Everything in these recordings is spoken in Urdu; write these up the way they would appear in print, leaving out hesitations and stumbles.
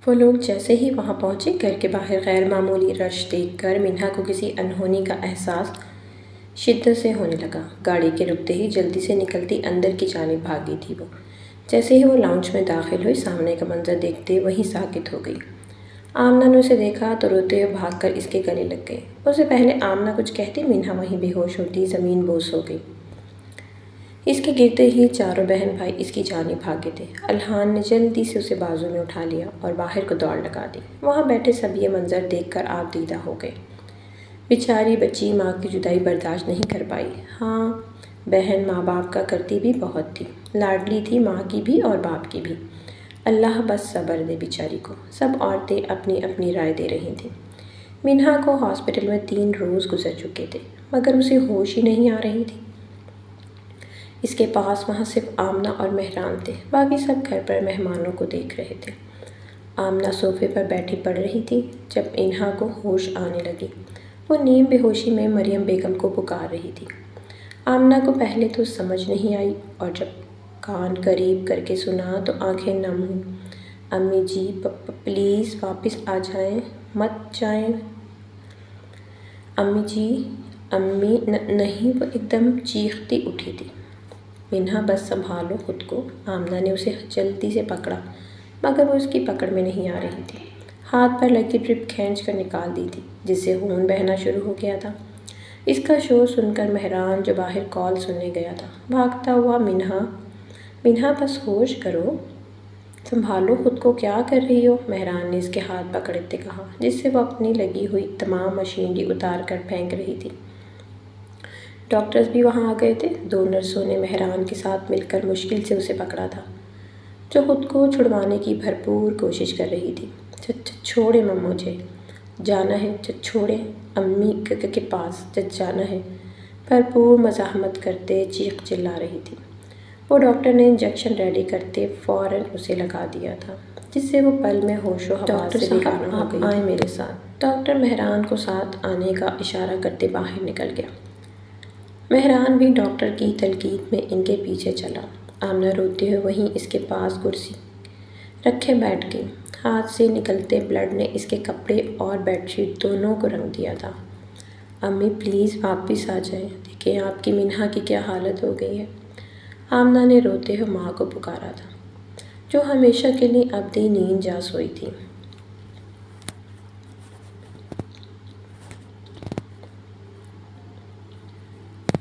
وہ لوگ جیسے ہی وہاں پہنچے گھر کے باہر غیر معمولی رش دیکھ کر منہا کو کسی انہونی کا احساس شدت سے ہونے لگا۔ گاڑی کے رکتے ہی جلدی سے نکلتی اندر کی جانب بھاگی تھی وہ۔ جیسے ہی وہ لاؤنج میں داخل ہوئی سامنے کا منظر دیکھتے وہیں ساکت ہو گئی۔ آمنہ نے اسے دیکھا تو روتے ہوئے بھاگ کر اس کے گلے لگ گئی۔ اس سے پہلے آمنہ کچھ کہتی منہا وہیں بے ہوش ہوتی زمین بوس ہو گئی۔ اس کے گرتے ہی چاروں بہن بھائی اس کی جانب بھاگے تھے۔ الحان نے جلدی سے اسے بازو میں اٹھا لیا اور باہر کو دوڑ لگا دی۔ وہاں بیٹھے سب یہ منظر دیکھ کر آپ دیدہ ہو گئے۔ بیچاری بچی ماں کی جدائی برداشت نہیں کر پائی۔ ہاں، بہن ماں باپ کا کرتی بھی بہت تھی، لاڈلی تھی ماں کی بھی اور باپ کی بھی۔ اللہ بس صبر دے بیچاری کو۔ سب عورتیں اپنی اپنی رائے دے رہی تھیں۔ منہا کو ہاسپٹل میں 3 روز گزر چکے تھے مگر اسے ہوش ہی نہیں آ رہی تھی۔ اس کے پاس وہاں صرف آمنہ اور مہران تھے، باقی سب گھر پر مہمانوں کو دیکھ رہے تھے۔ آمنہ صوفے پر بیٹھی پڑھ رہی تھی جب انہا کو ہوش آنے لگی۔ وہ نیم بے ہوشی میں مریم بیگم کو پکار رہی تھی۔ آمنہ کو پہلے تو سمجھ نہیں آئی اور جب کان قریب کر کے سنا تو آنکھیں نم ہوئیں۔ امی جی پلیز واپس آ جائیں، مت جائیں۔ امی جی، امی نہیں، وہ ایک دم چیختی اٹھی تھی۔ منہا بس سنبھالو خود کو۔ آمنہ نے اسے جلدی سے پکڑا مگر وہ اس کی پکڑ میں نہیں آ رہی تھی۔ ہاتھ پر لگی ڈرپ کھینچ کر نکال دی تھی جس سے خون بہنا شروع ہو گیا تھا۔ اس کا شور سن کر مہران جو باہر کال سننے گیا تھا بھاگتا ہوا منہا بس ہوش کرو، سنبھالو خود کو، کیا کر رہی ہو؟ مہران نے اس کے ہاتھ پکڑتے کہا جس سے وہ اپنی لگی ہوئی تمام مشینری اتار کر پھینک رہی تھی۔ ڈاکٹرز بھی وہاں آ گئے تھے۔ 2 نرسوں نے مہران کے ساتھ مل کر مشکل سے اسے پکڑا تھا جو خود کو چھڑوانے کی بھرپور کوشش کر رہی تھی۔ چھوڑیں مجھے، جانا ہے، چھوڑیں امی کے پاس، جانا ہے، بھرپور مزاحمت کرتے چیخ چلا رہی تھی۔ وہ ڈاکٹر نے انجیکشن ریڈی کرتے فوراً اسے لگا دیا تھا جس سے وہ پل میں ہوش و حواس سے بیگانہ ہو گئی۔ آئیں میرے ساتھ۔ ڈاکٹر مہران کو ساتھ آنے کا اشارہ کرتے باہر نکل گیا۔ مہران بھی ڈاکٹر کی تلقین میں ان کے پیچھے چلا۔ آمنہ روتے ہوئے وہیں اس کے پاس کرسی رکھے بیٹھ گئی۔ ہاتھ سے نکلتے بلڈ نے اس کے کپڑے اور بیڈ شیٹ دونوں کو رنگ دیا تھا۔ امی پلیز واپس آ جائیں، دیکھیں آپ کی منہا کی کیا حالت ہو گئی ہے۔ آمنہ نے روتے ہوئے ماں کو پکارا تھا جو ہمیشہ کے لیے ابدی نیند جا سوئی تھی۔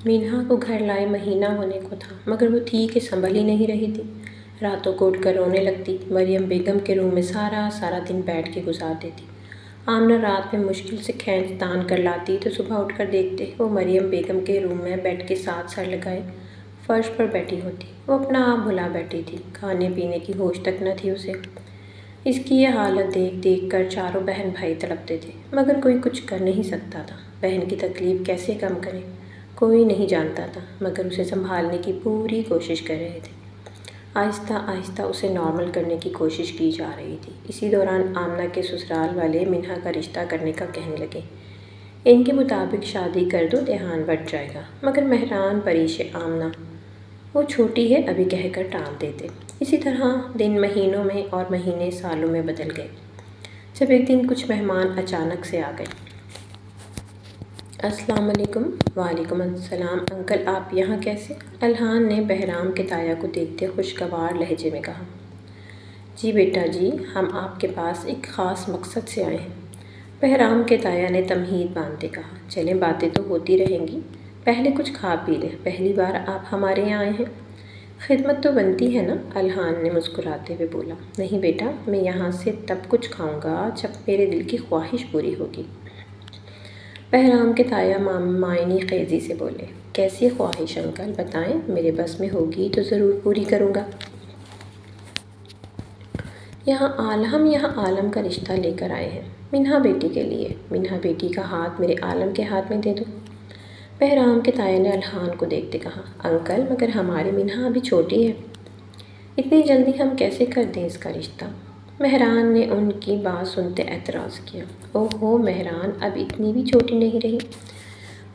منہا کو گھر لائے مہینہ ہونے کو تھا مگر وہ تھی کہ سنبھل ہی نہیں رہی تھی۔ راتوں کو اٹھ کر رونے لگتی، مریم بیگم کے روم میں سارا دن بیٹھ کے گزار دیتی۔ آمنہ رات میں مشکل سے کھینچ تان کر لاتی تو صبح اٹھ کر دیکھتے وہ مریم بیگم کے روم میں بیڈ کے ساتھ سر لگائے فرش پر بیٹھی ہوتی۔ وہ اپنا آپ بھلا بیٹھی تھی، کھانے پینے کی ہوش تک نہ تھی اسے۔ اس کی یہ حالت دیکھ کر چاروں بہن بھائی تڑپتے تھے مگر کوئی کچھ کر نہیں سکتا تھا۔ بہن کی تکلیف کیسے کم کرے کوئی نہیں جانتا تھا مگر اسے سنبھالنے کی پوری کوشش کر رہے تھے۔ آہستہ آہستہ اسے نارمل کرنے کی کوشش کی جا رہی تھی۔ اسی دوران آمنہ کے سسرال والے منہا کا رشتہ کرنے کا کہنے لگے۔ ان کے مطابق شادی کر دو، دھیان بٹ جائے گا، مگر مہران پریش آمنہ وہ چھوٹی ہے ابھی کہہ کر ٹال دیتے۔ اسی طرح دن مہینوں میں اور مہینے سالوں میں بدل گئے جب ایک دن کچھ مہمان اچانک سے آ گئے۔ السلام علیکم۔ وعلیکم السلام انکل، آپ یہاں کیسے؟ الحان نے بہرام کے تایا کو دیکھتے خوشگوار لہجے میں کہا۔ جی بیٹا جی، ہم آپ کے پاس ایک خاص مقصد سے آئے ہیں، بہرام کے تایا نے تمہید باندھتے کہا۔ چلیں باتیں تو ہوتی رہیں گی، پہلے کچھ کھا پی لیں، پہلی بار آپ ہمارے یہاں آئے ہیں، خدمت تو بنتی ہے نا؟ الحان نے مسکراتے ہوئے بولا۔ نہیں بیٹا، میں یہاں سے تب کچھ کھاؤں گا جب میرے دل کی خواہش پوری ہوگی۔ بہرام کے تایا معنی خیزی سے بولے۔ کیسی خواہش انکل، بتائیں، میرے بس میں ہوگی تو ضرور پوری کروں گا۔ ہم یہاں عالم کا رشتہ لے کر آئے ہیں، منہا بیٹی کے لیے۔ منہا بیٹی کا ہاتھ میرے عالم کے ہاتھ میں دے دو۔ بہرام کے تایا نے الحان کو دیکھتے کہا۔ انکل مگر ہماری منہا ابھی چھوٹی ہے، اتنی جلدی ہم کیسے کر دیں اس کا رشتہ؟ مہران نے ان کی بات سنتے اعتراض کیا۔ اوہو مہران اب اتنی بھی چھوٹی نہیں رہی،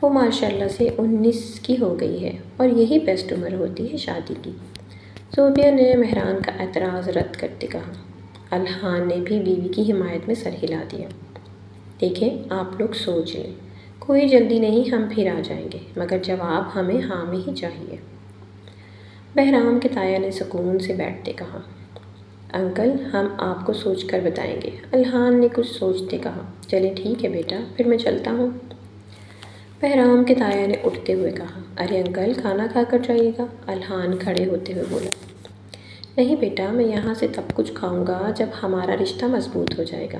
وہ ماشاءاللہ سے 19 کی ہو گئی ہے اور یہی بیسٹ عمر ہوتی ہے شادی کی۔ زوبیہ نے مہران کا اعتراض رد کرتے کہا۔ الحان نے بھی بیوی کی حمایت میں سر ہلا دیا۔ دیکھیں آپ لوگ سوچ لیں، کوئی جلدی نہیں، ہم پھر آ جائیں گے، مگر جواب ہمیں ہاں میں ہی چاہیے۔ بہرام کے تایا نے سکون سے بیٹھتے کہا، انکل ہم آپ کو سوچ کر بتائیں گے۔ الحان نے کچھ سوچتے کہا، چلے ٹھیک ہے بیٹا، پھر میں چلتا ہوں۔ بہرام کے تایا نے اٹھتے ہوئے کہا، ارے انکل کھانا کھا کر جائیے گا۔ الحان کھڑے ہوتے ہوئے بولا، نہیں بیٹا، میں یہاں سے تب کچھ کھاؤں گا جب ہمارا رشتہ مضبوط ہو جائے گا،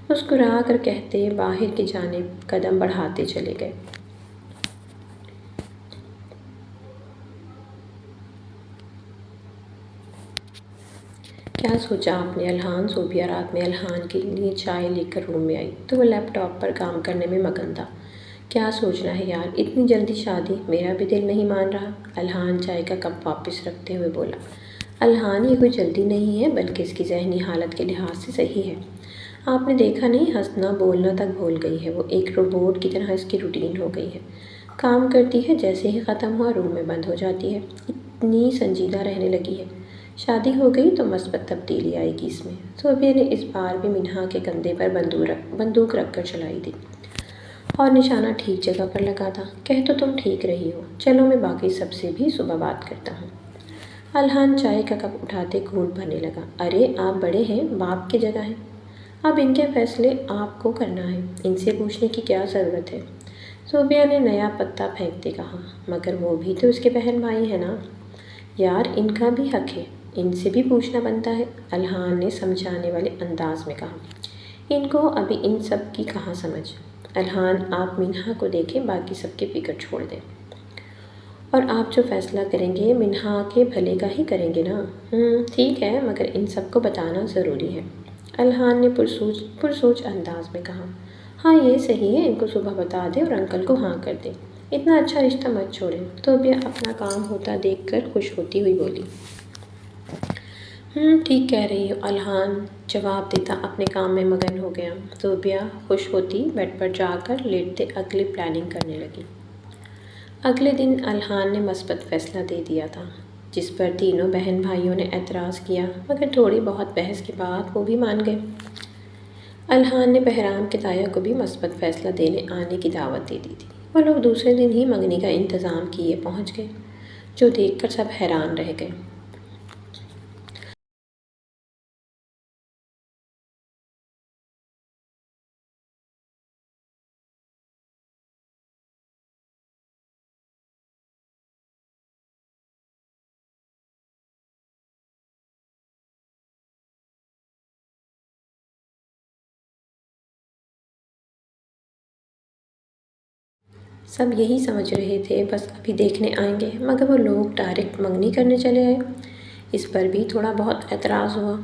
مسکرا کر کہتے باہر کی جانب قدم بڑھاتے چلے گئے۔ کیا سوچا آپ نے الحان؟ صوبیہ رات میں الحان کے لیے چائے لے کر روم میں آئی تو وہ لیپ ٹاپ پر کام کرنے میں مگن تھا۔ کیا سوچنا ہے یار، اتنی جلدی شادی؟ میرا بھی دل نہیں مان رہا۔ الحان چائے کا کپ واپس رکھتے ہوئے بولا، الحان یہ کوئی جلدی نہیں ہے، بلکہ اس کی ذہنی حالت کے لحاظ سے صحیح ہے۔ آپ نے دیکھا نہیں، ہنسنا بولنا تک بھول گئی ہے وہ، ایک روبوٹ کی طرح اس کی روٹین ہو گئی ہے، کام کرتی ہے، جیسے ہی ختم ہوا روم میں بند ہو جاتی ہے، اتنی سنجیدہ رہنے لگی ہے۔ شادی ہو گئی تو مثبت تبدیلی آئے گی اس میں۔ صوبیہ نے اس بار بھی منہا کے کندھے پر بندوق رکھ کر چلائی تھی اور نشانہ ٹھیک جگہ پر لگا تھا۔ کہہ تو تم ٹھیک رہی ہو، چلو میں باقی سب سے بھی صبح بات کرتا ہوں۔ الحان چائے کا کپ اٹھاتے گھونٹ بھرنے لگا، ارے آپ بڑے ہیں، باپ کی جگہ ہیں، اب ان کے فیصلے آپ کو کرنا ہے، ان سے پوچھنے کی کیا ضرورت ہے؟ صوبیہ نے نیا پتا پھینکتے کہا، مگر وہ بھی تو اس کے بہن بھائی ہیں نا یار، ان کا بھی حق ہے، ان سے بھی پوچھنا بنتا ہے۔ الحان نے سمجھانے والے انداز میں کہا، ان کو ابھی ان سب کی کہاں سمجھ۔ الحان آپ منہا کو دیکھیں، باقی سب کی فکر چھوڑ دیں، اور آپ جو فیصلہ کریں گے منہا کے بھلے کا ہی کریں گے نا؟ ٹھیک ہے، مگر ان سب کو بتانا ضروری ہے۔ الحان نے پرسوچ انداز میں کہا، ہاں یہ صحیح ہے، ان کو صبح بتا دیں اور انکل کو ہاں کر دیں، اتنا اچھا رشتہ مت چھوڑیں۔ صوبیہ اپنا کام ہوتا دیکھ کر خوش ہوتی ہوئی بولی، ٹھیک کہہ رہی ہو۔ الحان جواب دیتا اپنے کام میں مگن ہو گیا۔ صوبیہ خوش ہوتی بیڈ پر جا کر لیٹتے اگلی پلاننگ کرنے لگی۔ اگلے دن الحان نے مثبت فیصلہ دے دیا تھا، جس پر تینوں بہن بھائیوں نے اعتراض کیا، مگر تھوڑی بہت بحث کے بعد وہ بھی مان گئے۔ الحان نے بہرام کے تایا کو بھی مثبت فیصلہ دینے آنے کی دعوت دے دی تھی۔ وہ لوگ دوسرے دن ہی منگنی کا انتظام کیے پہنچ گئے، جو دیکھ کر سب حیران رہ گئے۔ سب یہی سمجھ رہے تھے بس ابھی دیکھنے آئیں گے، مگر وہ لوگ ڈائریکٹ منگنی کرنے چلے آئے۔ اس پر بھی تھوڑا بہت اعتراض ہوا،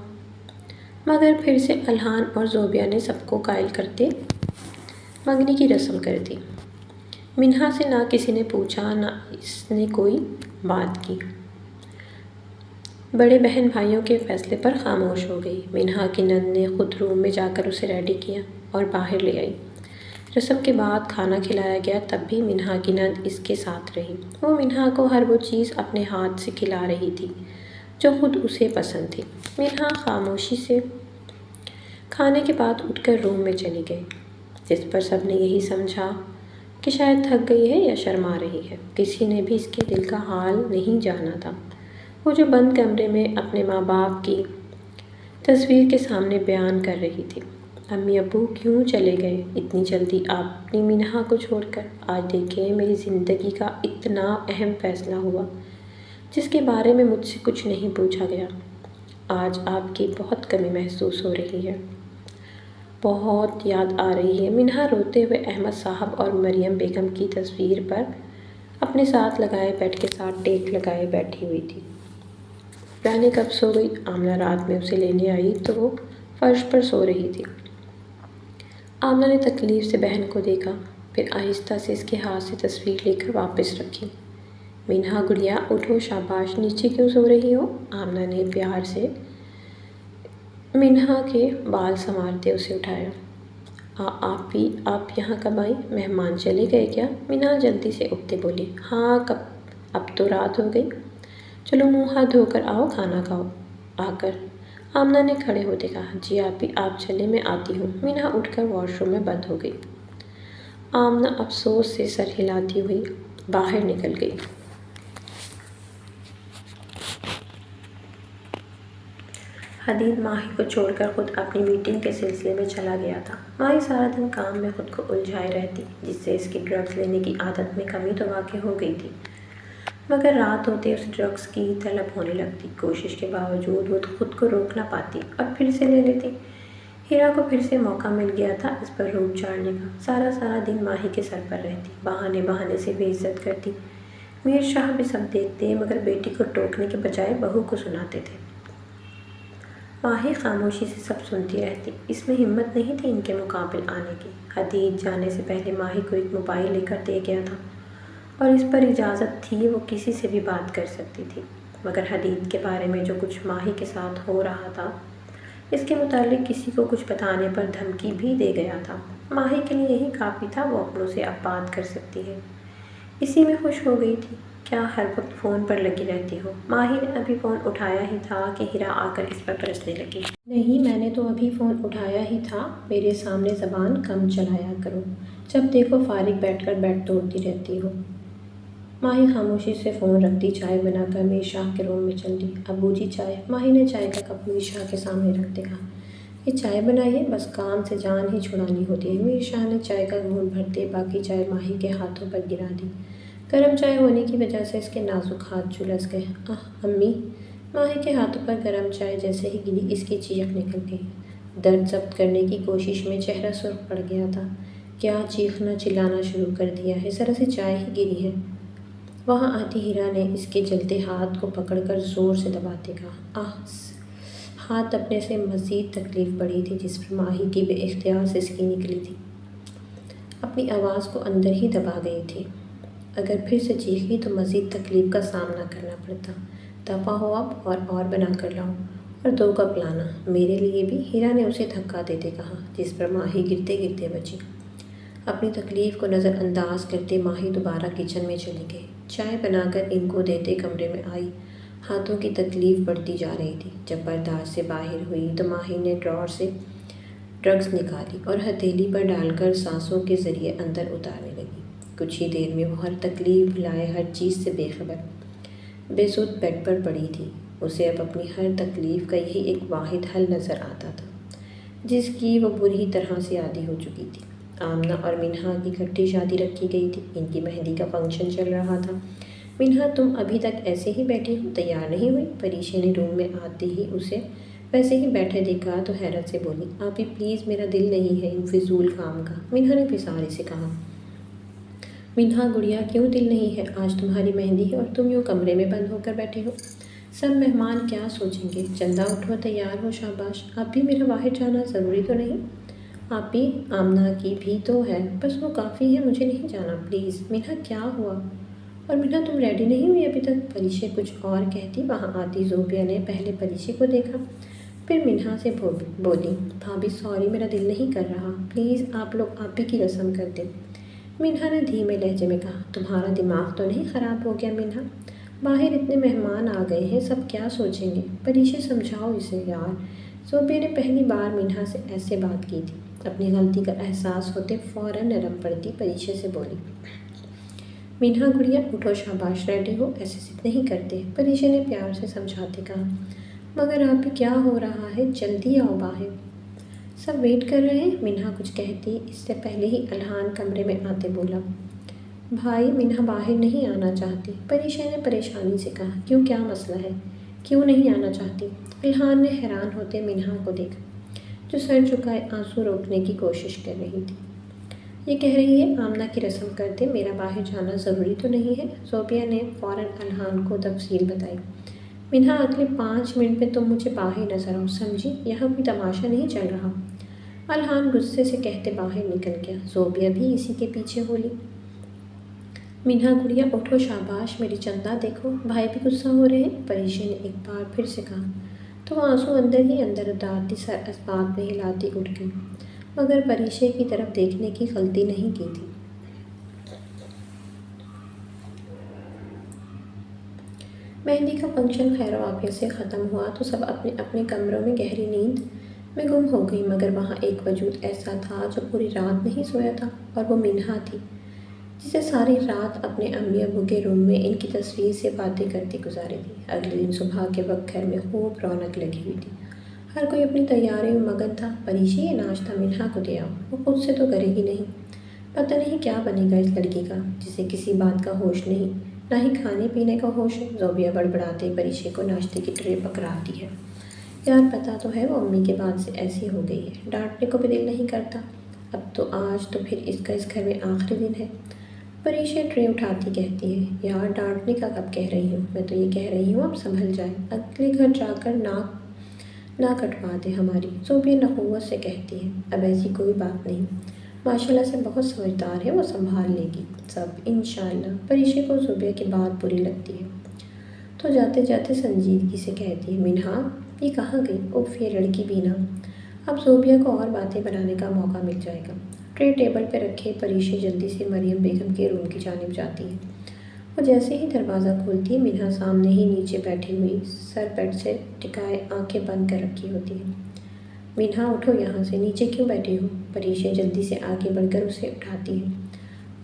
مگر پھر سے الحان اور صوبیہ نے سب کو قائل کرتے منگنی کی رسم کر دی۔ منہا سے نہ کسی نے پوچھا، نہ اس نے کوئی بات کی، بڑے بہن بھائیوں کے فیصلے پر خاموش ہو گئی۔ منہا کی نند نے خود روم میں جا کر اسے ریڈی کیا اور باہر لے آئی۔ رسم کے بعد کھانا کھلایا گیا، تب بھی منہا کی نند اس کے ساتھ رہی۔ وہ منہا کو ہر وہ چیز اپنے ہاتھ سے کھلا رہی تھی جو خود اسے پسند تھی۔ منہا خاموشی سے کھانے کے بعد اٹھ کر روم میں چلی گئی، جس پر سب نے یہی سمجھا کہ شاید تھک گئی ہے یا شرما رہی ہے۔ کسی نے بھی اس کے دل کا حال نہیں جانا تھا، وہ جو بند کمرے میں اپنے ماں باپ کی تصویر کے سامنے بیان کر رہی تھی، امی ابو کیوں چلے گئے اتنی جلدی اپنی منہا کو چھوڑ کر؟ آج دیکھیں میری زندگی کا اتنا اہم فیصلہ ہوا جس کے بارے میں مجھ سے کچھ نہیں پوچھا گیا۔ آج آپ کی بہت کمی محسوس ہو رہی ہے، بہت یاد آ رہی ہے۔ منہا روتے ہوئے احمد صاحب اور مریم بیگم کی تصویر پر اپنے ساتھ لگائے بیڈ کے ساتھ ٹیک لگائے بیٹھی ہوئی تھی۔ جانے کب سو گئی؟ آمنہ رات میں اسے لینے آئی تو وہ فرش پر سو رہی تھی۔ آمنہ نے تکلیف سے بہن کو دیکھا، پھر آہستہ سے اس کے ہاتھ سے تصویر لے کر واپس رکھی۔ منہا گڑیا اٹھو، شاباش، نیچے کیوں سو رہی ہو؟ آمنہ نے پیار سے منہا کے بال سنوارتے اسے اٹھایا۔ آپ یہاں کب آئیں؟ مہمان چلے گئے کیا؟ منہا جلدی سے اٹھتے بولی، ہاں اب تو رات ہو گئی، چلو منہ ہاتھ دھو کر آؤ، کھانا کھاؤ۔ آ کر آمنہ نے کھڑے ہوتے کہا، جی آپی آپ چلے میں آتی ہوں۔ مینہا اٹھ کر واش روم میں بند ہو گئی۔ آمنہ افسوس سے سر ہلاتی ہوئی باہر نکل گئی۔ حدید ماہی کو چھوڑ کر خود اپنی میٹنگ کے سلسلے میں چلا گیا تھا۔ ماہی سارا دن کام میں خود کو الجھائے رہتی، جس سے اس کی ڈرگز لینے کی عادت میں کمی تو واقع ہو گئی تھی، مگر رات ہوتے اسے ڈرگز کی طلب ہونے لگتی۔ کوشش کے باوجود وہ خود کو روک نہ پاتی اور پھر سے لے لیتی۔ ہیرا کو پھر سے موقع مل گیا تھا اس پر روب چاڑنے کا۔ سارا دن ماہی کے سر پر رہتی، بہانے سے بے عزت کرتی۔ میر شاہ بھی سب دیکھتے مگر بیٹی کو ٹوکنے کے بجائے بہو کو سناتے تھے۔ ماہی خاموشی سے سب سنتی رہتی، اس میں ہمت نہیں تھی ان کے مقابل آنے کی۔ حدید جانے سے پہلے ماہی کو ایک موبائل لے کر دے گیا تھا اور اس پر اجازت تھی وہ کسی سے بھی بات کر سکتی تھی، مگر حدید کے بارے میں جو کچھ ماہی کے ساتھ ہو رہا تھا اس کے متعلق کسی کو کچھ بتانے پر دھمکی بھی دے گیا تھا۔ ماہی کے لیے یہی کافی تھا، وہ اپنوں سے اب بات کر سکتی ہے، اسی میں خوش ہو گئی تھی۔ کیا ہر وقت فون پر لگی رہتی ہو؟ ماہی نے ابھی فون اٹھایا ہی تھا کہ ہیرا آ کر اس پر برسنے لگی۔ نہیں، میں نے تو ابھی فون اٹھایا ہی تھا، میرے سامنے زبان کم چلایا کرو، جب دیکھو فارغ بیٹھ کر بیٹ توڑتی رہتی ہو۔ ماہی خاموشی سے فون رکھ دی، چائے بنا کر میر شاہ کے روم میں چل دی۔ ابو جی چائے۔ ماہی نے چائے کا کپ میر شاہ کے سامنے رکھتے کہا، یہ چائے بنائی ہے، بس کام سے جان ہی چھڑانی ہوتی ہے۔ میر شاہ نے چائے کا گھونٹ بھرتے باقی چائے ماہی کے ہاتھوں پر گرا دی۔ گرم چائے ہونے کی وجہ سے اس کے نازک ہاتھ جھلس گئے۔ امی! ماہی کے ہاتھوں پر گرم چائے جیسے ہی گری اس کی چیخ نکل گئی۔ درد ضبط کرنے کی کوشش میں چہرہ سرخ پڑ گیا تھا۔ کیا چیخنا چلانا شروع کر دیا ہے، ذرا سی چائے ہی گری ہے۔ وہاں آتی ہیرا نے اس کے جلتے ہاتھ کو پکڑ کر زور سے دباتے کہا، ہاتھ دبنے سے مزید تکلیف بڑھی تھی جس پر ماہی کی بے اختیار سسکی نکلی تھی، اپنی آواز کو اندر ہی دبا گئی تھی۔ اگر پھر سے چیخی تو مزید تکلیف کا سامنا کرنا پڑتا۔ دفع ہو اب، اور بنا کر لاؤ، اور 2 کپ لانا، میرے لیے بھی، ہیرا نے اسے دھکا دیتے کہا، جس پر ماہی گرتے گرتے بچی۔ اپنی تکلیف کو نظر انداز کرتے ماہی دوبارہ کچن میں چلی گئی، چائے بنا کر ان کو دیتے کمرے میں آئی۔ ہاتھوں کی تکلیف بڑھتی جا رہی تھی۔ جب برداشت سے باہر ہوئی تو ماہی نے ڈراور سے ڈرگز نکالی اور ہتھیلی پر ڈال کر سانسوں کے ذریعے اندر اتارنے لگی۔ کچھ ہی دیر میں وہ ہر تکلیف بھلائے ہر چیز سے بے خبر بے سود بیڈ پر پڑی تھی۔ اسے اب اپنی ہر تکلیف کا یہی ایک واحد حل نظر آتا تھا، جس کی وہ بری طرح سے عادی ہو چکی تھی۔ آمنہ اور مینہا کی اکٹھی شادی رکھی گئی تھی، ان کی مہندی کا فنکشن چل رہا تھا۔ مینہا تم ابھی تک ایسے ہی بیٹھی ہو، تیار نہیں ہوئی؟ پریشا نے روم میں آتے ہی اسے ویسے ہی بیٹھے دیکھا تو حیرت سے بولی، آپی پلیز میرا دل نہیں ہے ان فضول کام کا۔ مینہا نے پساری سے کہا، مینہا گڑیا کیوں دل نہیں ہے؟ آج تمہاری مہندی ہے اور تم یوں کمرے میں بند ہو کر بیٹھی ہو، سب مہمان کیا سوچیں گے؟ چندہ اٹھو، تیار ہو، شاباش۔ اب بھی میرا باہر جانا ضروری تو نہیں؟ آپی آمنہ کی بھی تو ہے، بس وہ کافی ہے، مجھے نہیں جانا پلیز۔ مینہا کیا ہوا؟ اور مینہا تم ریڈی نہیں ہوئی ابھی تک؟ پریشا کچھ اور کہتی، وہاں آتی زوبیہ نے پہلے پریشا کو دیکھا پھر مینہا سے بولی، بھابھی سوری میرا دل نہیں کر رہا، پلیز آپ لوگ آپی کی رسم کر دیں۔ مینہا نے دھیمے لہجے میں کہا، تمہارا دماغ تو نہیں خراب ہو گیا مینہا؟ باہر اتنے مہمان آ گئے ہیں، سب کیا سوچیں گے؟ پریشا سمجھاؤ اسے یار۔ زوبیہ نے پہلی بار مینہا سے ایسے بات کی تھی۔ اپنی غلطی کا احساس ہوتے فوراً نرم پڑتی پریشا سے بولی، مینہا گڑیا اٹھو، شاباش، ریڈی ہو، ایسے ضد نہیں کرتے۔ پریشا نے پیار سے سمجھاتے کہا، مگر آپی کیا ہو رہا ہے، جلدی آؤ باہر، سب ویٹ کر رہے ہیں۔ مینہا کچھ کہتی اس سے پہلے ہی الحان کمرے میں آتے بولا، بھائی مینہا باہر نہیں آنا چاہتی۔ پریشا نے پریشانی سے کہا، کیوں، کیا مسئلہ ہے، کیوں نہیں آنا چاہتی؟ الحان نے حیران ہوتے مینہا کو دیکھا جو سر جھکائے آنسو روکنے کی کوشش کر رہی تھی۔ یہ کہہ رہی ہے آمنہ کی رسم کرتے میرا باہر جانا ضروری تو نہیں ہے؟ زوبیہ نے فوراً الحان کو تفصیل بتائی۔ مینہا اگلے 5 منٹ میں تم مجھے باہر نظر آؤ، سمجھی، یہاں کوئی تماشا نہیں چل رہا۔ الحان غصے سے کہتے باہر نکل گیا۔ زوبیہ بھی اسی کے پیچھے بولی، مینہا گڑیا اٹھو، شاباش، میری چندہ دیکھو، بھائی بھی غصہ ہو رہے ہیں۔ پریشا نے ایک بار پھر سے کہا تو وہ آنسو اندر ہی اندر اتارتی سر اسبات میں ہلاتی اٹھ گئی، مگر پریشا کی طرف دیکھنے کی غلطی نہیں کی تھی۔ مہندی کا فنکشن خیر و عافیت سے ختم ہوا تو سب اپنے اپنے کمروں میں گہری نیند میں گم ہو گئی، مگر وہاں ایک وجود ایسا تھا جو پوری رات نہیں سویا تھا، اور وہ منہا تھی، جسے ساری رات اپنے امی ابو کے روم میں ان کی تصویر سے باتیں کرتی گزاری تھی۔ اگلے دن صبح کے وقت گھر میں خوب رونق لگی ہوئی تھی، ہر کوئی اپنی تیاری میں مگن تھا۔ پریشی، یہ ناشتہ منہا کو دے آؤ، وہ خود سے تو کرے گی نہیں، پتہ نہیں کیا بنے گا اس لڑکی کا، جسے کسی بات کا ہوش نہیں، نہ ہی کھانے پینے کا ہوش ہے۔ زوبیہ بڑبڑاتے پریشی کو ناشتے کی ٹرے پکڑاتی ہے۔ یار پتہ تو ہے وہ امی کے بعد سے ایسی ہو گئی ہے، ڈانٹنے کو بھی دل نہیں کرتا، اب تو آج تو پھر اس کا اس گھر میں آخری دن ہے۔ پریشی ٹرے اٹھاتی کہتی ہے، یار ڈانٹنے کا کب کہہ رہی ہوں، میں تو یہ کہہ رہی ہوں اب سنبھل جائے، اگلے گھر جا کر ناک نہ کٹوا دے ہماری۔ زوبیہ نخوت سے کہتی ہے، اب ایسی کوئی بات نہیں، ماشاءاللہ سے بہت سمجھدار ہے، وہ سنبھال لے گی سب انشاءاللہ۔ پریشی کو زوبیہ کی بات بری لگتی ہے تو جاتے جاتے سنجیدگی سے کہتی ہے، منہا یہ کہاں گئی، اف یہ لڑکی بھی نا۔ اب زوبیہ کو اور باتیں بنانے کا موقع مل جائے گا۔ ٹرے ٹیبل پہ رکھے پریشی جلدی سے مریم بیگم کے روم کی جانب جاتی ہے۔ وہ جیسے ہی دروازہ کھولتی ہے، منہا سامنے ہی نیچے بیٹھی ہوئی، سر بیڈ سے ٹکائے آنکھیں بند کر رکھی ہوتی ہے۔ منہا اٹھو یہاں سے، نیچے کیوں بیٹھی ہو؟ پریشی جلدی سے آگے بڑھ کر اسے اٹھاتی ہے۔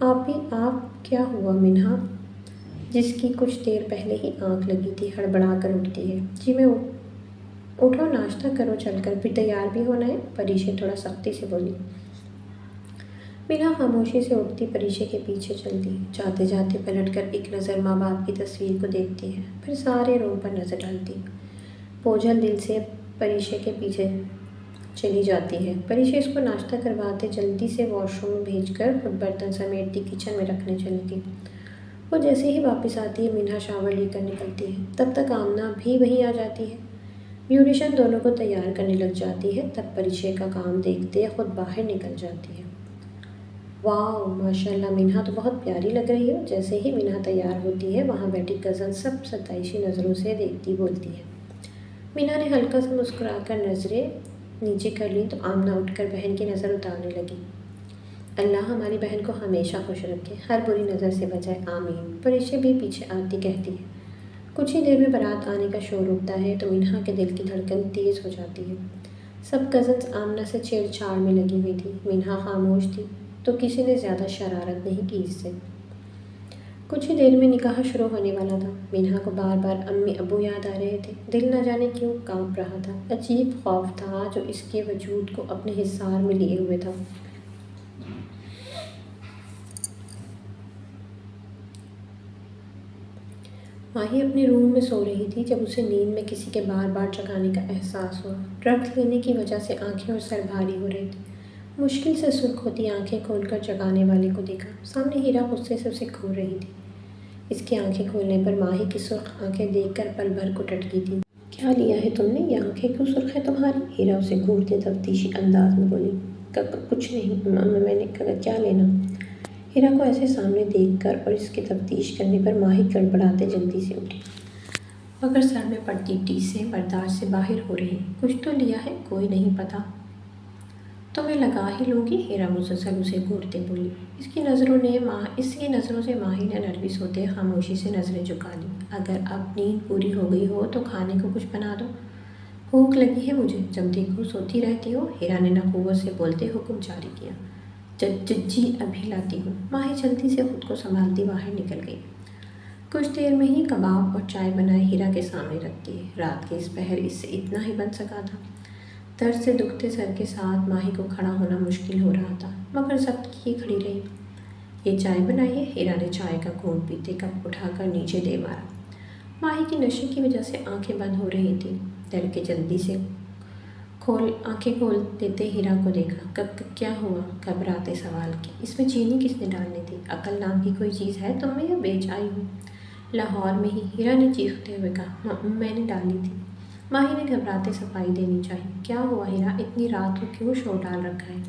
آپ کیا ہوا؟ منہا، جس کی کچھ دیر پہلے ہی آنکھ لگی تھی، ہڑبڑا کر اٹھتی ہے۔ جی میں اٹھو، ناشتہ کرو چل کر، پھر تیار بھی ہونا ہے، پریشی تھوڑا سختی سے بولی۔ منہا خاموشی سے اٹھتی پریشی کے پیچھے چلتی، جاتے جاتے پلٹ کر ایک نظر ماں باپ کی تصویر کو دیکھتی ہے، پھر سارے روم پر نظر ڈالتی، بوجھل دل سے پریشی کے پیچھے چلی جاتی ہے۔ پریشی اس کو ناشتہ کرواتے جلدی سے واش روم میں بھیج کر خود برتن سمیٹتی کچن میں رکھنے چلی تھی۔ وہ جیسے ہی واپس آتی ہے، منہا شاور لے کر نکلتی ہے، تب تک آمنہ بھی وہیں آ جاتی ہے۔ بیوٹیشن دونوں کو تیار کرنے لگ جاتی ہے، تب پریشی کا کام دیکھتے خود باہر نکل جاتی ہے۔ واو ماشاءاللہ، منہا تو بہت پیاری لگ رہی ہو۔ جیسے ہی منہا تیار ہوتی ہے، وہاں بیٹھی کزن سب ستائشی نظروں سے دیکھتی بولتی ہے۔ منہا نے ہلکا سا مسکرا کر نظریں نیچے کر لی تو آمنہ اٹھ کر بہن کی نظر اتارنے لگی۔ اللہ ہماری بہن کو ہمیشہ خوش رکھے، ہر بری نظر سے بچائے، آمین۔ پریشی بھی پیچھے آتی کہتی ہے۔ کچھ ہی دیر میں بارات آنے کا شور اٹھتا ہے تو منہا کے دل کی دھڑکن تیز ہو جاتی ہے۔ سب کزنز آمنہ سے چھیڑ چھاڑ میں لگی ہوئی تھی، منہا خاموش تھی تو کسی نے زیادہ شرارت نہیں کی اس سے۔ کچھ ہی دیر میں نکاح شروع ہونے والا تھا۔ منہا کو بار بار امی ابو یاد آ رہے تھے، دل نہ جانے کیوں کانپ رہا تھا، عجیب خوف تھا جو اس کے وجود کو اپنے حصار میں لیے ہوئے تھا۔ ماہی اپنے روم میں سو رہی تھی جب اسے نیند میں کسی کے بار بار جگانے کا احساس ہوا۔ ڈرگس لینے کی وجہ سے آنکھیں اور سر بھاری ہو رہے تھے۔ مشکل سے سرخ ہوتی آنکھیں کھول کر جگانے والے کو دیکھا، سامنے ہیرا غصے سے اسے گھور رہی تھی۔ اس کی آنکھیں کھولنے پر ماہی کی سرخ آنکھیں دیکھ کر پل بھر کو ٹٹکی تھی۔ کیا لیا ہے تم نے؟ یہ آنکھیں کیوں سرخ ہیں تمہاری؟ ہیرا اسے گھورتے تفتیشی انداز میں بولی۔ کچھ نہیں میں نے کیا لینا؟ ہیرا کو ایسے سامنے دیکھ کر اور اس کے تفتیش کرنے پر ماہی گڑبڑاتے جلدی سے اٹھی، مگر سر میں پڑتی ٹیسیں برداشت سے باہر ہو رہی۔ کچھ تو لیا ہے، کوئی نہیں پتا تو میں لگا ہی لوں گی، ہیرا مسلسل اسے گھورتے بولی۔ اس کی نظروں سے ماہی نے نروس ہوتے خاموشی سے نظریں جھکا لیں۔ اگر اب نیند پوری ہو گئی ہو تو کھانے کو کچھ بنا دو، بھوک لگی ہے مجھے، جب دیکھو سوتی رہتی ہو، ہیرا نے نخوت سے بولتے حکم جاری کیا۔ جی ابھی لاتی ہوں۔ ماہی جلدی سے خود کو سنبھالتی باہر نکل گئی۔ کچھ دیر میں ہی کباب اور چائے بنائے ہیرا کے سامنے رکھتی ہے۔ رات کے اس پہر اس سے اتنا ہی بن سکا تھا۔ درد سے دکھتے سر کے ساتھ ماہی کو کھڑا ہونا مشکل ہو رہا تھا، مگر ضبط کیے کھڑی رہی۔ یہ چائے بنائی ہے؟ ہیرا نے چائے کا گھونٹ پیتے کپ اٹھا کر نیچے دے مارا۔ ماہی کی نشے کی وجہ سے آنکھیں بند ہو رہی تھیں، ڈر کے جلدی سے آنکھیں کھول دیتے ہیرا کو دیکھا۔ کیا ہوا؟ گھبراتے سوال کی۔ اس میں چینی کس نے ڈالنی تھی؟ عقل نام کی کوئی چیز ہے تم میں یا بیچ آئی ہو؟ لاہور میں ہی، ہیرا نے چیختے ہوئے کہا۔ میں نے ڈالی تھی، ماہی نے گھبراتے صفائی دینی چاہی۔ کیا ہوا ہیرا، اتنی رات کو کیوں شور ڈال رکھا ہے؟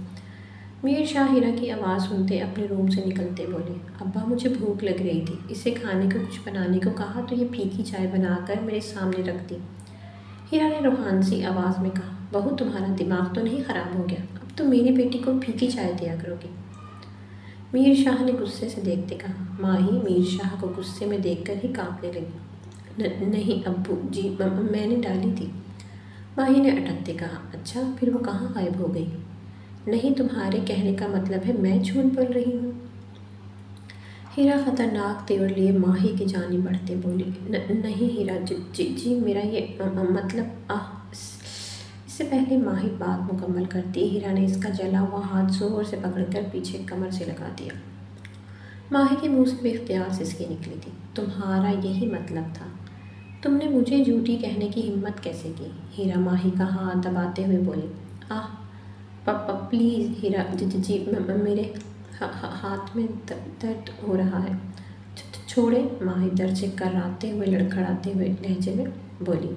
میر شاہ ہیرا کی آواز سنتے اپنے روم سے نکلتے بولے، ابا مجھے بھوک لگ رہی تھی، اسے کھانے کو کچھ بنانے کو کہا تو یہ پھیکی چائے بنا کر میرے سامنے رکھ دی۔ ہیرا نے روحانسی آواز میں کہا، بہو تمہارا دماغ تو نہیں خراب ہو گیا؟ اب تو میری بیٹی کو پھیکی چائے دیا کرو گی۔ میر شاہ نے غصے سے دیکھتے کہا۔ ماہی میر شاہ کو غصے میں دیکھ کر ہی کانپنے لگی۔ نہیں ابو جی میں نے ڈالی تھی، ماہی نے اٹکتے کہا۔ اچھا پھر وہ کہاں غائب ہو گئی؟ نہیں، تمہارے کہنے کا مطلب ہے میں جھوٹ بول رہی ہوں؟ ہیرا خطرناک تیور لیے ماہی کی جانب بڑھتے بولی۔ نہیں ہیرا جی میرا یہ مطلب اس سے پہلے ماہی بات مکمل کرتی ہیرا نے اس کا جلا ہوا ہاتھ زور سے پکڑ کر پیچھے کمر سے لگا دیا۔ ماہی کے منہ سے بے اختیار سسکی نکلی تھی۔ تمہارا یہی مطلب تھا؟ تم نے مجھے جھوٹی کہنے کی ہمت کیسے کی؟ ہیرا ماہی کا ہاتھ دباتے ہوئے بولی۔ پلیز ہیرا جی میرے ہاتھ میں درد ہو رہا ہے، چھوڑے، ماہی درد سے کراتے ہوئے لڑکھڑاتے ہوئے لہجے میں بولی۔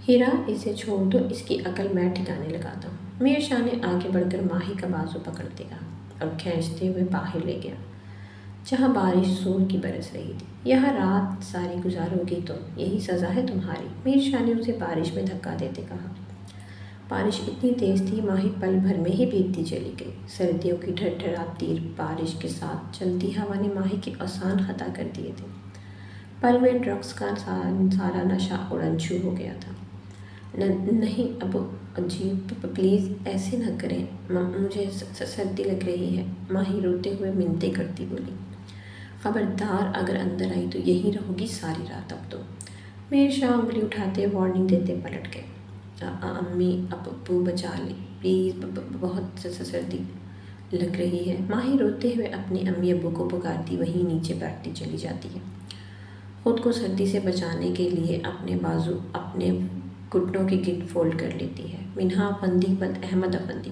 ہیرا اسے چھوڑ دو، اس کی عقل میں ٹھکانے لگاتا ہوں۔ میر شاہ نے آگے بڑھ کر ماہی کا بازو پکڑتے کہا اور کھینچتے ہوئے باہر لے گیا، جہاں بارش زور کی برس رہی تھی۔ یہاں رات ساری گزارو گی تم، یہی سزا ہے تمہاری، میر شاہ نے اسے بارش میں دھکا دیتے کہا۔ بارش اتنی تیز تھی ماہی پل بھر میں ہی بھیگتی چلی گئی۔ سردیوں کی ڈھڑڈھڑاتی بارش کے ساتھ چلتی ہوا نے ماہی کے اوزان خطا کر دیے تھے۔ پل میں ڈرگس کا سارا نشہ اڑن چھو ہو گیا تھا۔ نہیں ابو جی پلیز ایسے نہ کریں، مجھے سردی لگ رہی ہے، ماہی روتے ہوئے منتیں کرتی بولی۔ خبردار اگر اندر آئی تو یہیں رہو گی ساری رات اب تو۔ میر شاہ انگلی اٹھاتے وارننگ دیتے پلٹ گئے۔ امی ابو بچا لیں پلیز، بہت سردی لگ رہی ہے، ماہی روتے ہوئے اپنی امی ابو کو پکارتی وہیں نیچے بیٹھتی چلی جاتی ہے۔ خود کو سردی سے بچانے کے لیے اپنے بازو اپنے گھٹنوں کے گرد فولڈ کر لیتی ہے۔ منہا افندی ولد احمد افندی،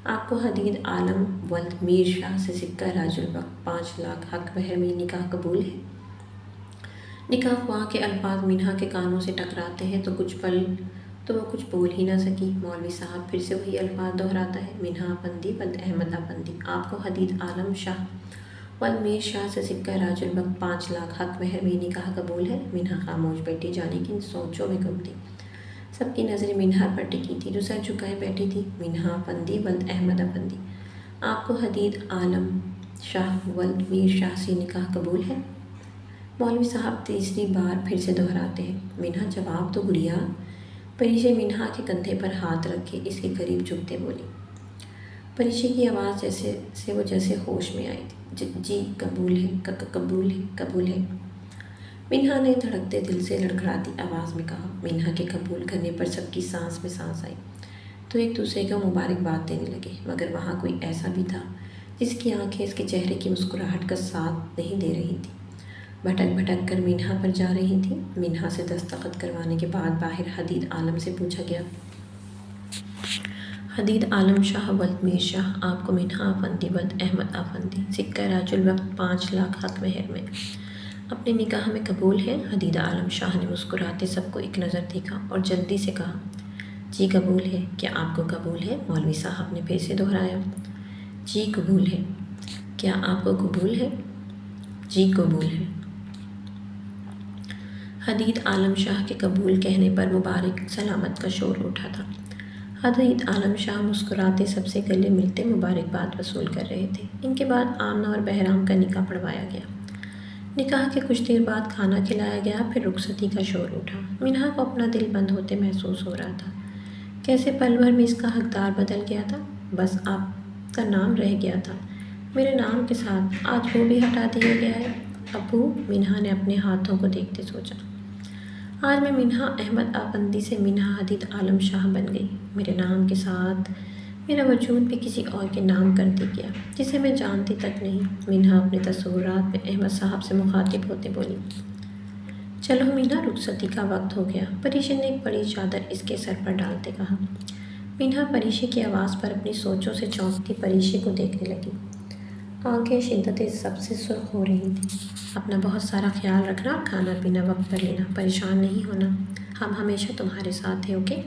آپ کو حدید عالم ولد میر شاہ سے سکہ راج الوقت 5 لاکھ حق مہر میں نکاح قبول ہے؟ نکاح خواہ کے الفاظ منہا کے کانوں سے ٹکراتے ہیں تو وہ کچھ بول ہی نہ سکی۔ مولوی صاحب پھر سے وہی الفاظ دہراتا ہے، منہا افندی ولد احمد افندی، آپ کو حدید عالم شاہ ولد میر شاہ سے سکہ راج الوقت 5 لاکھ حق مہر میں نکاح قبول ہے۔ منہا خاموش بیٹھی جانے کی سوچوں میں گم تھی۔ سب کی نظریں منہا پر ٹکی تھی جو سر جھکائے بیٹھی تھی۔ منہا افندی ولد احمد افندی، آپ کو حدید عالم شاہ ولد میر شاہ سے نکاح قبول ہے؟ مولوی صاحب تیسری بار پھر سے دہراتے ہیں، منہا جواب دو گڑیا۔ پریشے منہا کے کندھے پر ہاتھ رکھے اس کے قریب جھکتے بولی۔ پریشے کی آواز سے وہ جیسے ہوش میں آئی تھی۔ جی قبول ہے، قبول ہے، قبول ہے، منہا نے دھڑکتے دل سے لڑکھڑاتی آواز میں کہا۔ منہا کے قبول کرنے پر سب کی سانس میں سانس آئی تو ایک دوسرے کو مبارکباد دینے لگے، مگر وہاں کوئی ایسا بھی تھا جس کی آنکھیں اس کے چہرے کی مسکراہٹ کا ساتھ نہیں دے رہی تھیں، بھٹک بھٹک کر منہا پر جا رہی تھیں۔ منہا سے دستخط کروانے کے بعد باہر حدید عالم سے پوچھا گیا، حدید عالم شاہ ولد میر شاہ، آپ کو منہا افندی ولد احمد افندی سکہ راج الوقت 5 لاکھ حق مہر میں اپنے نکاح میں قبول ہے؟ حدید عالم شاہ نے مسکراتے سب کو ایک نظر دیکھا اور جلدی سے کہا، جی قبول ہے، کیا آپ کو قبول ہے؟ مولوی صاحب نے پھر سے دہرایا، جی قبول ہے، کیا آپ کو قبول ہے؟ جی قبول ہے۔ حدید عالم شاہ کے قبول کہنے پر مبارک سلامت کا شور اٹھا تھا۔ حدید عالم شاہ مسکراتے سب سے گلے ملتے مبارکباد وصول کر رہے تھے۔ ان کے بعد آمنہ اور بہرام کا نکاح پڑھوایا گیا۔ نکاح کے کچھ دیر بعد کھانا کھلایا گیا، پھر رخصتی کا شور اٹھا۔ منہا کو اپنا دل بند ہوتے محسوس ہو رہا تھا، کیسے پل بھر میں اس کا حقدار بدل گیا تھا، بس آپ کا نام رہ گیا تھا، میرے نام کے ساتھ آج وہ بھی ہٹا دیا گیا ہے۔ ابو، منہا نے اپنے ہاتھوں کو دیکھتے سوچا، آج میں منہا احمد افندی سے منہا حدید عالم شاہ بن گئی، میرے نام کے ساتھ میرا وجود بھی کسی اور کے نام کر دیا گیا جسے میں جانتی تک نہیں۔ منہا اپنے تصورات میں احمد صاحب سے مخاطب ہوتے بولی، چلو منہا رخصتی کا وقت ہو گیا۔ پریشے نے ایک بڑی چادر اس کے سر پر ڈالتے کہا۔ منہا پریشے کی آواز پر اپنی سوچوں سے چونکتی پریشے کو دیکھنے لگی، آنکھیں شدت ضبط سے سرخ ہو رہی تھیں۔ اپنا بہت سارا خیال رکھنا اور کھانا پینا وقت پر لینا، پریشان نہیں ہونا، ہم ہمیشہ تمہارے ساتھ ہیں، اوکے؟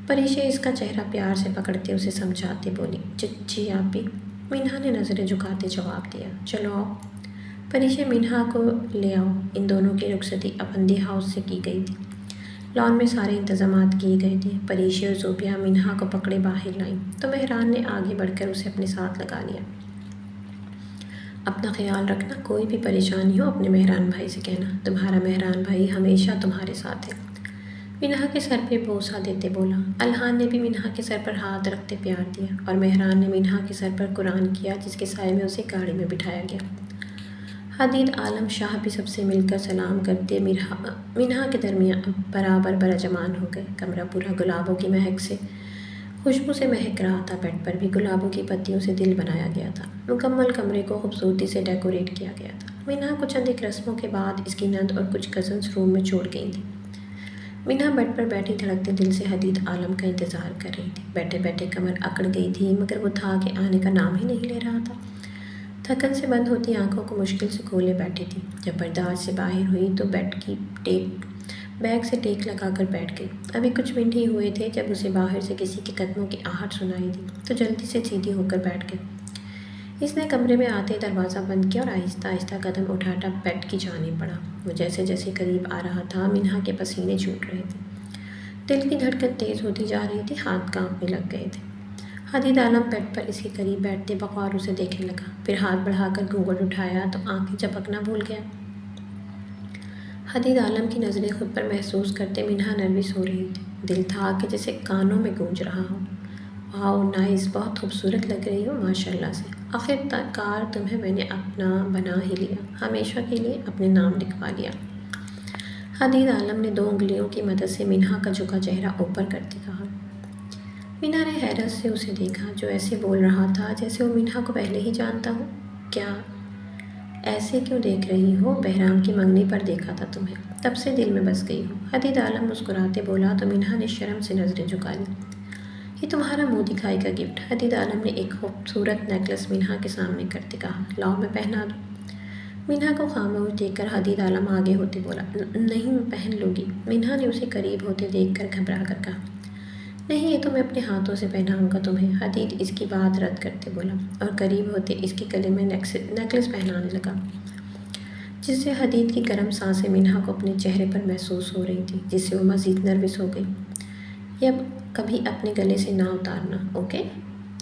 پریشے اس کا چہرہ پیار سے پکڑتے اسے سمجھاتے بولی، جی آپی۔ منہا نے نظریں جھکاتے جواب دیا، چلو آؤ۔ پریشے منہا کو لے آؤ۔ ان دونوں کی رخصتی افندی ہاؤس سے کی گئی تھی۔ لان میں سارے انتظامات کیے گئے تھے۔ پریشے اور زوبیہ منہا کو پکڑے باہر لائیں تو مہران نے آگے بڑھ کر اسے اپنے ساتھ لگا لیا۔ اپنا خیال رکھنا، کوئی بھی پریشانی ہو اپنے مہران بھائی سے کہنا، تمہارا مہران بھائی ہمیشہ تمہارے ساتھ ہے۔ منہا کے سر پہ بوسہ دیتے بولا۔ الحان نے بھی منہا کے سر پر ہاتھ رکھتے پیار دیا اور مہران نے منہا کے سر پر قرآن کیا، جس کے سائے میں اسے گاڑی میں بٹھایا گیا۔ حدید عالم شاہ بھی سب سے مل کر سلام کرتے منہا کے درمیان برابر براجمان ہو گئے۔ کمرہ پورا گلابوں کی مہک سے خوشبو سے مہک رہا تھا۔ بیڈ پر بھی گلابوں کی پتیوں سے دل بنایا گیا تھا۔ مکمل کمرے کو خوبصورتی سے ڈیکوریٹ کیا گیا تھا۔ منہا کو چند ایک رسموں کے بعد اس کی نند اور کچھ کزنز روم میں چھوڑ گئی تھیں۔ منہا بیڈ پر بیٹھی دھڑکتے دل سے حدید عالم کا انتظار کر رہی تھی۔ بیٹھے بیٹھے کمر اکڑ گئی تھی، مگر وہ تھا کہ آنے کا نام ہی نہیں لے رہا تھا۔ تھکن سے بند ہوتی آنکھوں کو مشکل سے کھولے بیٹھی تھی۔ جب برداشت سے باہر ہوئی تو بیگ سے ٹیک لگا کر بیٹھ گئی۔ ابھی کچھ منٹ ہی ہوئے تھے جب اسے باہر سے کسی کے قدموں کی آہٹ سنائی دی تو جلدی سے سیدھی ہو کر بیٹھ گئی۔ اس نے کمرے میں آتے دروازہ بند کیا اور آہستہ آہستہ قدم اٹھاتا بیڈ کی جانب بڑھا۔ وہ جیسے جیسے قریب آ رہا تھا منہا کے پسینے چھوٹ رہے تھے، دل کی دھڑکن تیز ہوتی جا رہی تھی، ہاتھ کانپنے لگ گئے تھے۔ حدید عالم بیڈ پر اس کے قریب بیٹھتے بغور اسے دیکھنے لگا، پھر ہاتھ بڑھا کر گھونگھٹ اٹھایا تو آنکھیں جھپکنا بھول گیا۔ حدید عالم کی نظریں خود پر محسوس کرتے منہا نروس ہو رہی تھی۔ دل تھا کہ جیسے کانوں میں گونج رہا ہو۔ واؤ نائس، بہت خوبصورت لگ رہی ہو ماشاءاللہ سے، آخر کار تمہیں میں نے اپنا بنا ہی لیا، ہمیشہ کے لیے اپنے نام لکھوا لیا۔ حدید عالم نے 2 انگلیوں کی مدد سے منہا کا جھکا چہرہ اوپر کرتے کہا۔ منہا نے حیرت سے اسے دیکھا، جو ایسے بول رہا تھا جیسے وہ منہا کو پہلے ہی جانتا ہو۔ کیا ایسے کیوں دیکھ رہی ہو؟ بہرام کی منگنی پر دیکھا تھا تمہیں، تب سے دل میں بس گئی ہو۔ حدید عالم مسکراتے بولا تو منہا نے شرم سے نظریں جھکا لی۔ یہ تمہارا منہ دکھائی کا گفٹ۔ حدید عالم نے ایک خوبصورت نیکلس منہا کے سامنے کرتے کہا، لاؤ میں پہنا دوں۔ منہا کو خاموش دیکھ کر حدید عالم آگے ہوتے بولا، نہیں میں پہن لوں گی۔ منہا نے اسے قریب ہوتے دیکھ کر گھبرا کر کہا، نہیں یہ تو میں اپنے ہاتھوں سے پہناؤں گا تمہیں۔ حدید اس کی بات رد کرتے بولا اور قریب ہوتے اس کے گلے میں نیکلس پہنانے لگا، جس سے حدید کی گرم سانسیں منہا کو اپنے چہرے پر محسوس ہو رہی تھی، جس سے وہ مزید نروس ہو گئی۔ یہ اب کبھی اپنے گلے سے نہ اتارنا، اوکے؟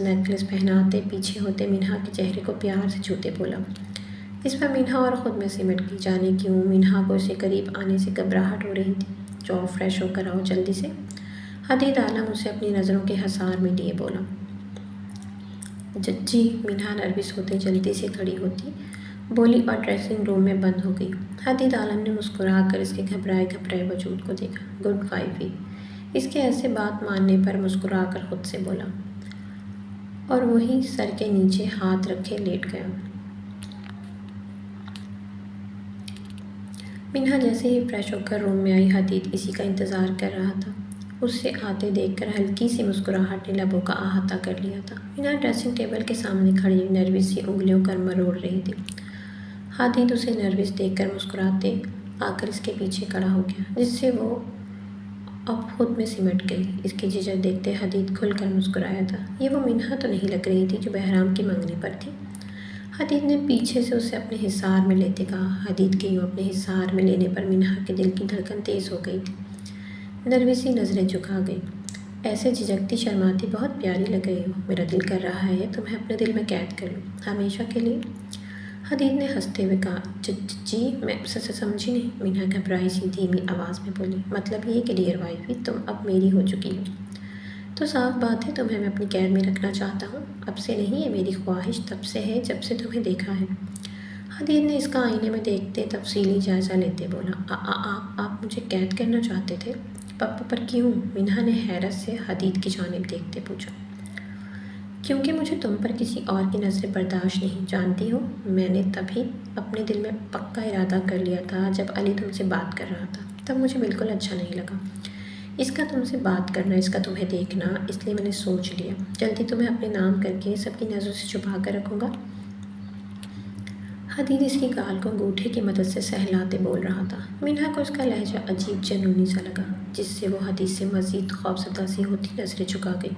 نیکلس پہناتے پیچھے ہوتے منہا کے چہرے کو پیار سے چھوتے بولا۔ اس پر منہا اور خود میں سمٹ گئی، جانے کیوں منہا کو اسے قریب آنے سے گھبراہٹ ہو رہی تھی۔ جاؤ فریش ہو کر آؤ جلدی سے۔ حدید عالم اسے اپنی نظروں کے حصار میں لیے بولا۔ جی، منہا نروس ہوتے جلدی سے کھڑی ہوتی بولی اور ڈریسنگ روم میں بند ہو گئی۔ حدید عالم نے مسکرا کر اس کے گھبرائے وجود کو دیکھا۔ گڈ وائفی، اس کے ایسے بات ماننے پر مسکرا کر خود سے بولا اور وہی سر کے نیچے ہاتھ رکھے لیٹ گیا۔ منہا جیسے ہی فریش ہو کر روم میں آئی، حدید اسی کا انتظار کر رہا تھا۔ اس سے آتے دیکھ کر ہلکی سی مسکراہٹ نے لبوں کا احاطہ کر لیا تھا۔ منہا ڈریسنگ ٹیبل کے سامنے کھڑی نروس سی انگلیوں پر مروڑ رہی تھی۔ حدید اسے نروس دیکھ کر مسکراتے آ کر اس کے پیچھے کھڑا ہو گیا، جس سے وہ اب خود میں سمٹ گئی۔ اس کی جھجک دیکھتے حدید کھل کر مسکرایا تھا۔ یہ وہ منہا تو نہیں لگ رہی تھی جو بہرام کی منگنی پر تھی۔ حدید نے پیچھے سے اسے اپنے حصار میں لیتے کہا۔ حدید کے یوں اپنے حصار میں لینے پر منہا کے دل کی دھڑکن تیز ہو گئی تھی، نروس سی نظریں جھکا گئی۔ ایسے جھجکتی شرماتی بہت پیاری لگ رہی ہو، میرا دل کر رہا ہے تمہیں اپنے دل میں قید کر لوں، ہمیشہ کے لیے۔ حدید نے ہنستے ہوئے کہا، جی میں سمجھی نہیں۔ منہا گھبرائی سی دھیمی آواز میں بولی، مطلب یہ کہ ڈیئر وائفی تم اب میری ہو چکی ہو، تو صاف بات ہے تمہیں میں اپنی قید میں رکھنا چاہتا ہوں۔ اب سے نہیں، یہ میری خواہش تب سے ہے جب سے تمہیں دیکھا ہے۔ حدید نے اس کا آئینے میں دیکھتے تفصیلی جائزہ لیتے بولا، آپ مجھے قید کرنا چاہتے تھے؟ پر کیوں؟ منہا نے حیرت سے حدید کی جانب دیکھتے پوچھا۔ کیونکہ مجھے تم پر کسی اور کی نظریں برداشت نہیں، جانتی ہو میں نے تبھی اپنے دل میں پکا ارادہ کر لیا تھا جب علی تم سے بات کر رہا تھا، تب مجھے بالکل اچھا نہیں لگا اس کا تم سے بات کرنا، اس کا تمہیں دیکھنا، اس لیے میں نے سوچ لیا جلدی تمہیں اپنے نام کر کے سب کی نظروں سے چھپا کر رکھوں گا۔ حدید اس کی گال کو انگوٹھے کی مدد سے سہلاتے بول رہا تھا۔ منہا کو اس کا لہجہ عجیب جنونی سا لگا، جس سے وہ حدید سے مزید خوفزدہ سی ہوتی نظریں جھکا گئی۔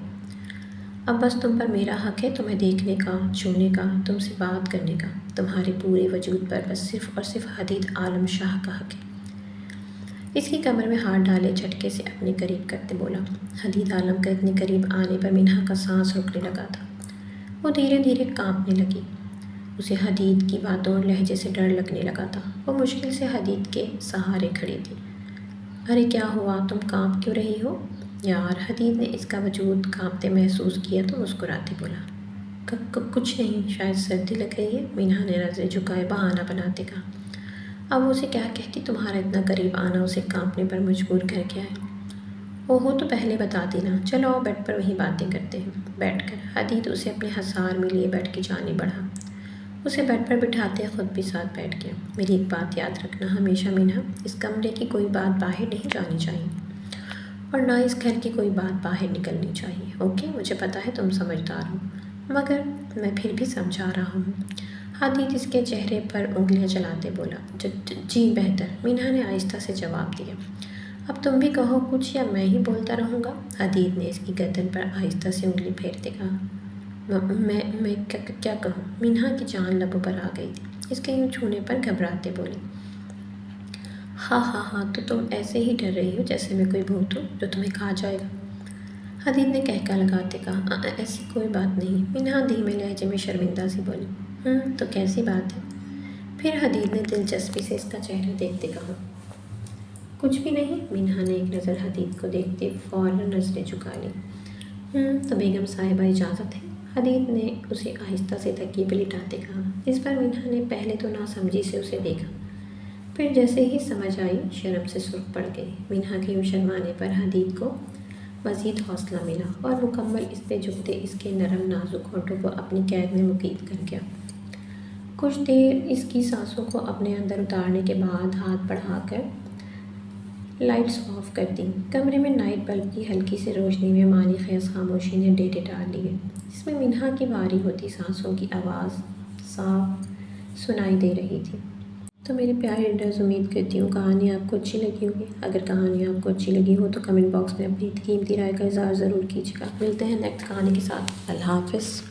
اب بس تم پر میرا حق ہے تمہیں دیکھنے کا، چھونے کا، تم سے بات کرنے کا، تمہارے پورے وجود پر بس صرف اور صرف حدید عالم شاہ کا حق ہے۔ اس کی کمر میں ہاتھ ڈالے جھٹکے سے اپنے قریب کرتے بولا۔ حدید عالم کا اتنے قریب آنے پر منہا کا سانس رکنے لگا تھا، وہ دھیرے دھیرے کانپنے لگی۔ اسے حدید کی باتوں اور لہجے سے ڈر لگنے لگا تھا۔ وہ مشکل سے حدید کے سہارے کھڑی تھی۔ ارے کیا ہوا، تم کانپ کیوں رہی ہو؟ یار، حدید نے اس کا وجود کانپتے محسوس کیا تو مسکراتے بولا، کچھ نہیں، شاید سردی لگ گئی ہے۔ مینہا نے نظریں جھکائے بہانہ بناتے کہا۔ اب اسے کیا کہتی، تمہارا اتنا قریب آنا اسے کانپنے پر مجبور کر گیا ہے۔ اوہو، تو پہلے بتاتی نا۔ چلو آؤ بیڈ پر وہیں باتیں کرتے ہیں۔ بیٹھ کر حدید اسے اپنے حصار میں لیے بیڈ کی جانب بڑھا۔ اسے بیڈ پر بٹھاتے خود بھی ساتھ بیٹھ گیا۔ میری ایک بات یاد رکھنا ہمیشہ مینہا، اس کمرے کی کوئی بات باہر نہیں جانی چاہیے اور نہ اس گھر کی کوئی بات باہر نکلنی چاہیے، اوکے؟ مجھے پتہ ہے تم سمجھدار ہو، مگر میں پھر بھی سمجھا رہا ہوں۔ حدید اس کے چہرے پر انگلیاں چلاتے بولا، جی بہتر، مینہا نے آہستہ سے جواب دیا۔ اب تم بھی کہو کچھ یا میں ہی بولتا رہوں گا؟ حدید نے اس کی گردن پر آہستہ سے انگلی پھیرتے کہا۔ میں کیا کہوں؟ مینہا کی جان لبوں پر آ گئی تھی۔ اس کے یوں چھونے پر گھبراتے بولی، ہاں، تو تم ایسے ہی ڈر رہی ہو جیسے میں کوئی بھوت ہوں جو تمہیں کھا جائے گا۔ حدید نے کہکا لگاتے کہا، ایسی کوئی بات نہیں۔ مینہا دھیمے لہجے میں شرمندہ سی بولی، تو کیسی بات ہے؟ پھر حدید نے دلچسپی سے اس کا چہرہ دیکھتے کہا، کچھ بھی نہیں۔ مینہا نے ایک نظر حدید کو دیکھتے فوراً نظریں جھکا لیں۔ تو بیگم صاحبہ اجازت ہے؟ حدید نے اسے آہستہ سے تکیے پہ لٹاتے کہا۔ اس پر مینہا نے پہلے تو ناسمجھی سے اسے دیکھا، پھر جیسے ہی سمجھ آئی شرم سے سرخ پڑ گئی۔ مینہا کے یوں شرمانے پر حدید کو مزید حوصلہ ملا اور مکمل اس پہ جھکتے اس کے نرم نازک ہونٹوں کو اپنی قید میں مقید کر گیا۔ کچھ دیر اس کی سانسوں کو اپنے اندر اتارنے کے بعد ہاتھ بڑھا کر لائٹس آف کر دیں۔ کمرے میں نائٹ بلب کی ہلکی سی روشنی میں معنی خیز خاموشی نے ڈیرے ڈال لیے، جس میں مینہا کی بھاری ہوتی سانسوں کی آواز صاف سنائی دے رہی تھی۔ تو میرے پیارے ریڈرز، امید کرتی ہوں کہانی آپ کو اچھی لگی ہوگی۔ اگر کہانی آپ کو اچھی لگی ہو تو کمنٹ باکس میں اپنی قیمتی رائے کا اظہار ضرور کیجیے گا۔ ملتے ہیں نیکسٹ کہانی کے ساتھ۔ اللہ حافظ۔